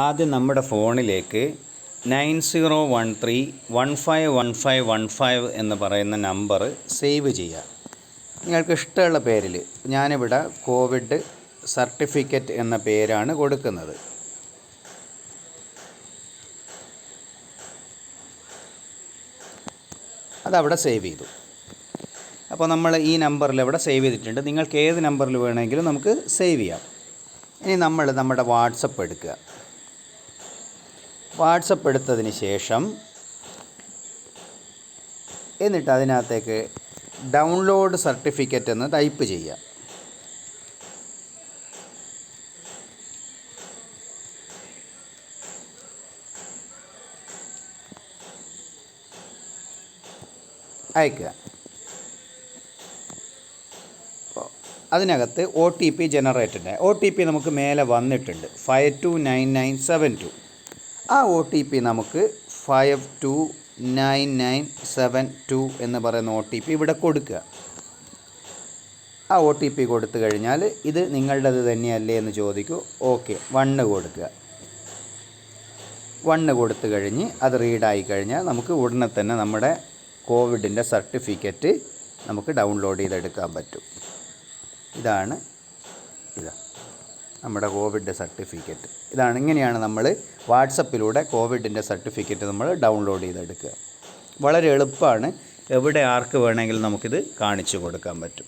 ആദ്യം നമ്മുടെ ഫോണിലേക്ക് 9013151515 എന്ന് പറയുന്ന നമ്പർ സേവ് ചെയ്യുക. നിങ്ങൾക്ക് ഇഷ്ടമുള്ള പേരിൽ, ഞാനിവിടെ കോവിഡ് സർട്ടിഫിക്കറ്റ് എന്ന പേരാണ് കൊടുക്കുന്നത്. അതവിടെ സേവ് ചെയ്തു. അപ്പോൾ നമ്മൾ ഈ നമ്പറിൽ ഇവിടെ സേവ് ചെയ്തിട്ടുണ്ട്. നിങ്ങൾക്ക് ഏത് നമ്പറിൽ വേണമെങ്കിലും നമുക്ക് സേവ് ചെയ്യാം. ഇനി നമ്മൾ നമ്മുടെ വാട്സപ്പ് എടുക്കുക. വാട്സപ്പ് എടുത്തതിന് ശേഷം എന്നിട്ട് അതിനകത്തേക്ക് ഡൗൺലോഡ് സർട്ടിഫിക്കറ്റ് എന്ന് ടൈപ്പ് ചെയ്യുക. അയക്കുക. അതിനകത്ത് OTP ജനറേറ്റഡ്. OTP നമുക്ക് മേലെ വന്നിട്ടുണ്ട് 529972. ആ OTP നമുക്ക് 529972 എന്ന് പറയുന്ന OTP ഇവിടെ കൊടുക്കുക. ആ OTP കൊടുത്തു കഴിഞ്ഞാൽ ഇത് നിങ്ങളുടേത് തന്നെയല്ലേ എന്ന് ചോദിക്കൂ. ഓക്കെ, 1 കൊടുക്കുക. 1 കൊടുത്തു കഴിഞ്ഞ് അത് റീഡായി കഴിഞ്ഞാൽ നമുക്ക് ഉടനെ തന്നെ നമ്മുടെ കോവിഡിൻ്റെ സർട്ടിഫിക്കറ്റ് നമുക്ക് ഡൗൺലോഡ് ചെയ്തെടുക്കാൻ പറ്റും. ഇതാണ് നമ്മുടെ കോവിഡ് സർട്ടിഫിക്കറ്റ്. ഇങ്ങനെയാണ് നമ്മൾ വാട്സപ്പിലൂടെ കോവിഡിൻ്റെ സർട്ടിഫിക്കറ്റ് നമ്മൾ ഡൗൺലോഡ് ചെയ്തെടുക്കുക. വളരെ എളുപ്പമാണ്. എവിടെ ആർക്ക് വേണമെങ്കിലും നമുക്കിത് കാണിച്ചു കൊടുക്കാൻ പറ്റും.